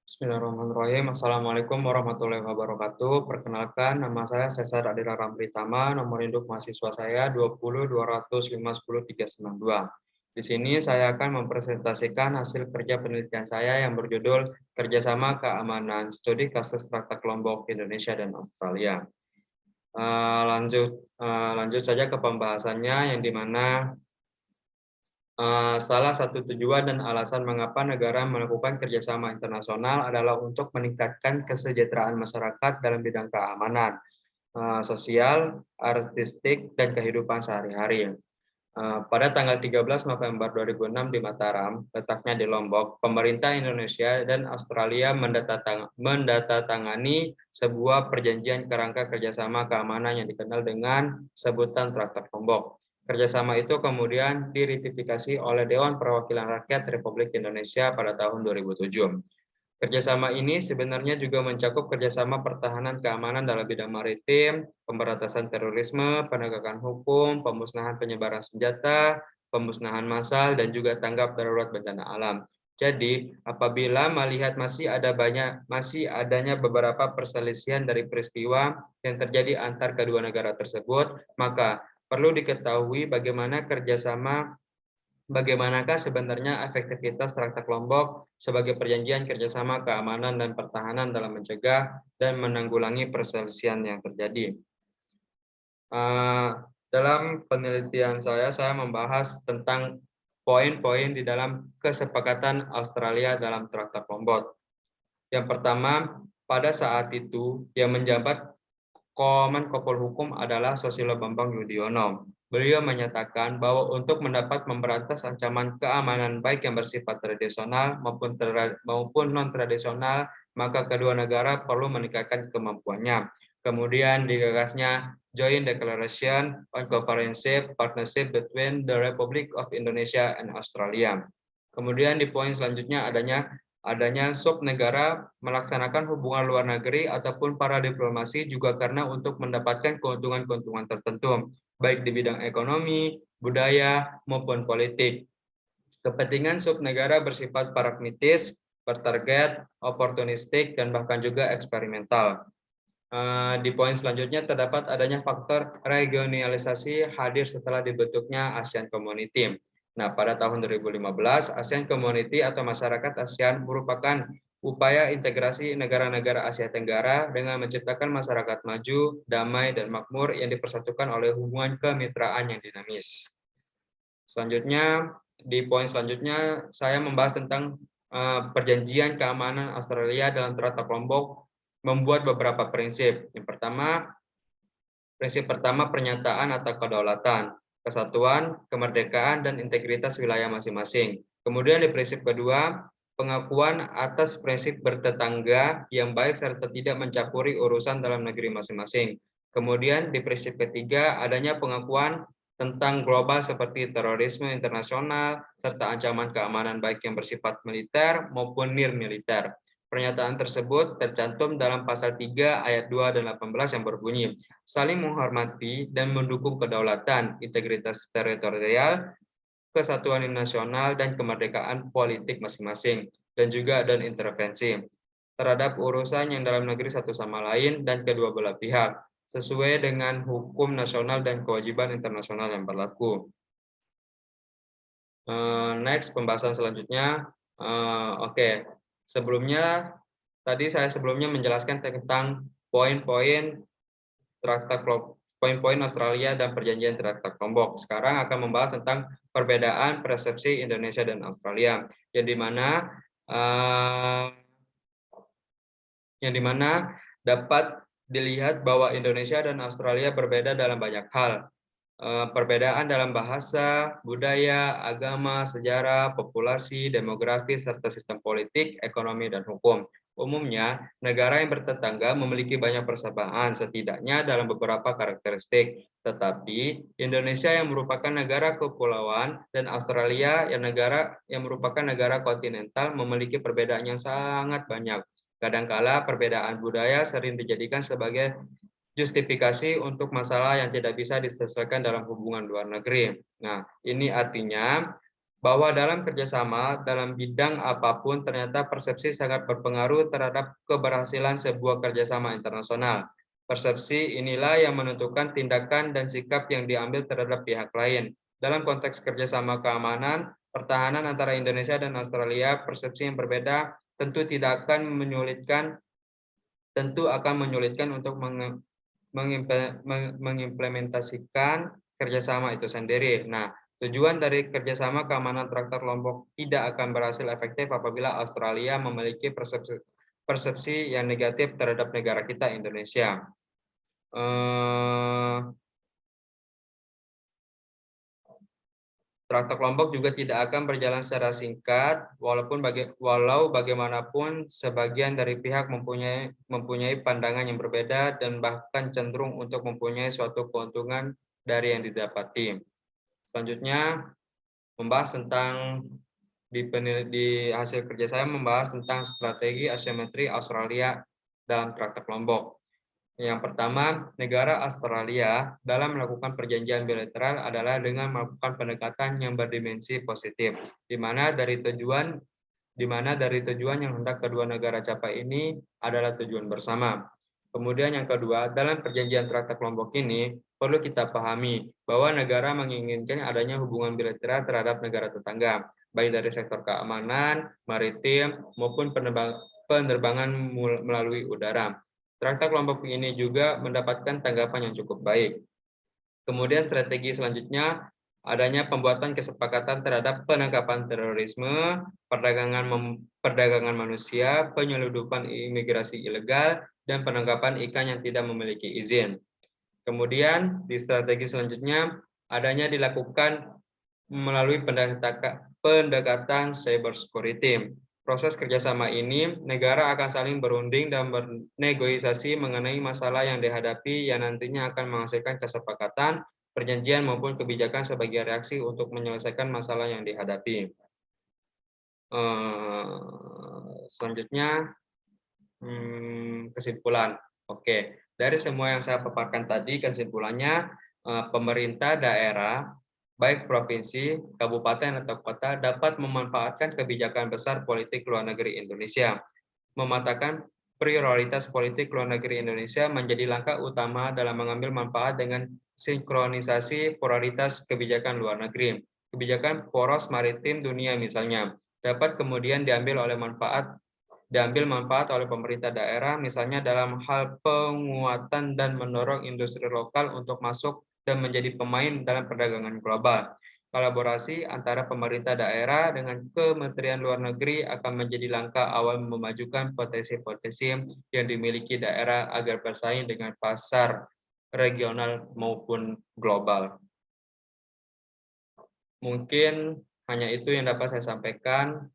Bismillahirrahmanirrahim. Assalamualaikum warahmatullahi wabarakatuh. Perkenalkan, nama saya Cesar Adira Ramritama, nomor induk mahasiswa saya 20 205 10 392. Di sini saya akan mempresentasikan hasil kerja penelitian saya yang berjudul Kerjasama Keamanan Studi Kasus Praktek Lombok Indonesia dan Australia. Lanjut saja ke pembahasannya, yang dimana salah satu tujuan dan alasan mengapa negara melakukan kerjasama internasional adalah untuk meningkatkan kesejahteraan masyarakat dalam bidang keamanan, sosial, artistik, dan kehidupan sehari-hari. Pada tanggal 13 November 2006 di Mataram, letaknya di Lombok, pemerintah Indonesia dan Australia mendatangani sebuah perjanjian kerangka kerjasama keamanan yang dikenal dengan sebutan Traktat Lombok. Kerjasama itu kemudian diratifikasi oleh Dewan Perwakilan Rakyat Republik Indonesia pada tahun 2007. Kerjasama ini sebenarnya juga mencakup kerjasama pertahanan keamanan dalam bidang maritim, pemberantasan terorisme, penegakan hukum, pemusnahan penyebaran senjata, pemusnahan massal, dan juga tanggap darurat bencana alam. Jadi, apabila melihat masih adanya beberapa perselisihan dari peristiwa yang terjadi antar kedua negara tersebut, maka perlu diketahui bagaimanakah sebenarnya efektivitas Traktat Lombok sebagai perjanjian kerjasama keamanan dan pertahanan dalam mencegah dan menanggulangi perselisihan yang terjadi. Dalam penelitian saya membahas tentang poin-poin di dalam kesepakatan Australia dalam Traktat Lombok. Yang pertama, pada saat itu yang menjabat Menko Polhukam adalah Susilo Bambang Yudhoyono. Beliau menyatakan bahwa untuk mendapat memberantas ancaman keamanan baik yang bersifat tradisional maupun non-tradisional, maka kedua negara perlu meningkatkan kemampuannya. Kemudian digagasnya Joint Declaration on Comprehensive Partnership between the Republic of Indonesia and Australia. Kemudian di poin selanjutnya adanya sub-negara melaksanakan hubungan luar negeri ataupun para diplomasi juga karena untuk mendapatkan keuntungan-keuntungan tertentu, baik di bidang ekonomi, budaya, maupun politik. Kepentingan sub-negara bersifat pragmatis, bertarget, oportunistik, dan bahkan juga eksperimental. Di poin selanjutnya terdapat adanya faktor regionalisasi hadir setelah dibentuknya ASEAN Community. Nah, pada tahun 2015, ASEAN Community atau Masyarakat ASEAN merupakan upaya integrasi negara-negara Asia Tenggara dengan menciptakan masyarakat maju, damai, dan makmur yang dipersatukan oleh hubungan kemitraan yang dinamis. Selanjutnya, di poin selanjutnya, saya membahas tentang perjanjian keamanan Australia dalam Traktat Lombok membuat beberapa prinsip. Prinsip pertama pernyataan atau kedaulatan, kesatuan, kemerdekaan, dan integritas wilayah masing-masing. Kemudian di prinsip kedua, pengakuan atas prinsip bertetangga yang baik serta tidak mencampuri urusan dalam negeri masing-masing. Kemudian di prinsip ketiga, adanya pengakuan tentang global seperti terorisme internasional, serta ancaman keamanan baik yang bersifat militer maupun nir-militer. Pernyataan tersebut tercantum dalam pasal 3 ayat 2 dan 18 yang berbunyi, saling menghormati dan mendukung kedaulatan, integritas teritorial, kesatuan nasional, dan kemerdekaan politik masing-masing, dan juga dan intervensi terhadap urusan yang dalam negeri satu sama lain dan kedua belah pihak, sesuai dengan hukum nasional dan kewajiban internasional yang berlaku. Next, pembahasan selanjutnya. Oke. Sebelumnya, tadi saya menjelaskan tentang poin-poin Australia dan perjanjian Traktat Lombok. Sekarang akan membahas tentang perbedaan persepsi Indonesia dan Australia, yang dimana dapat dilihat bahwa Indonesia dan Australia berbeda dalam banyak hal. Perbedaan dalam bahasa, budaya, agama, sejarah, populasi, demografi, serta sistem politik, ekonomi, dan hukum. Umumnya, negara yang bertetangga memiliki banyak persamaan, setidaknya dalam beberapa karakteristik. Tetapi, Indonesia yang merupakan negara kepulauan dan Australia yang merupakan negara kontinental memiliki perbedaan yang sangat banyak. Kadangkala perbedaan budaya sering dijadikan sebagai justifikasi untuk masalah yang tidak bisa diselesaikan dalam hubungan luar negeri. Nah, ini artinya bahwa dalam kerjasama dalam bidang apapun ternyata persepsi sangat berpengaruh terhadap keberhasilan sebuah kerjasama internasional. Persepsi inilah yang menentukan tindakan dan sikap yang diambil terhadap pihak lain. Dalam konteks kerjasama keamanan, pertahanan antara Indonesia dan Australia, persepsi yang berbeda tentu akan menyulitkan untuk mengimplementasikan kerjasama itu sendiri. Nah, tujuan dari kerjasama keamanan Traktat Lombok tidak akan berhasil efektif apabila Australia memiliki persepsi yang negatif terhadap negara kita, Indonesia. Traktat Lombok juga tidak akan berjalan secara singkat, walau bagaimanapun sebagian dari pihak mempunyai pandangan yang berbeda dan bahkan cenderung untuk mempunyai suatu keuntungan dari yang didapati. Selanjutnya, membahas tentang di hasil kerja saya membahas tentang strategi asimetri Australia dalam Traktat Lombok. Yang pertama, negara Australia dalam melakukan perjanjian bilateral adalah dengan melakukan pendekatan yang berdimensi positif, di mana dari tujuan yang hendak kedua negara capai ini adalah tujuan bersama. Kemudian yang kedua, dalam perjanjian Traktat Lombok ini perlu kita pahami bahwa negara menginginkan adanya hubungan bilateral terhadap negara tetangga, baik dari sektor keamanan, maritim, maupun penerbangan melalui udara. Traktat Lombok ini juga mendapatkan tanggapan yang cukup baik. Kemudian strategi selanjutnya adanya pembuatan kesepakatan terhadap penangkapan terorisme, perdagangan manusia, penyelundupan imigrasi ilegal, dan penangkapan ikan yang tidak memiliki izin. Kemudian di strategi selanjutnya adanya dilakukan melalui pendekatan cyber security. Proses kerjasama ini, negara akan saling berunding dan bernegosiasi mengenai masalah yang dihadapi yang nantinya akan menghasilkan kesepakatan, perjanjian maupun kebijakan sebagai reaksi untuk menyelesaikan masalah yang dihadapi. Selanjutnya, kesimpulan. Oke, dari semua yang saya paparkan tadi, kesimpulannya pemerintah daerah baik provinsi, kabupaten, atau kota dapat memanfaatkan kebijakan besar politik luar negeri Indonesia. Mematakan prioritas politik luar negeri Indonesia menjadi langkah utama dalam mengambil manfaat dengan sinkronisasi prioritas kebijakan luar negeri. Kebijakan poros maritim dunia misalnya, dapat kemudian diambil manfaat oleh pemerintah daerah, misalnya dalam hal penguatan dan mendorong industri lokal untuk masuk dan menjadi pemain dalam perdagangan global. Kolaborasi antara pemerintah daerah dengan Kementerian Luar Negeri akan menjadi langkah awal memajukan potensi-potensi yang dimiliki daerah agar bersaing dengan pasar regional maupun global. Mungkin hanya itu yang dapat saya sampaikan.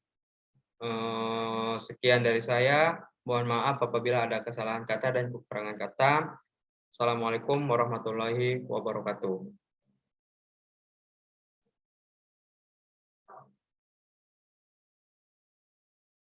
Sekian dari saya. Mohon maaf apabila ada kesalahan kata dan kekurangan kata. Assalamualaikum warahmatullahi wabarakatuh.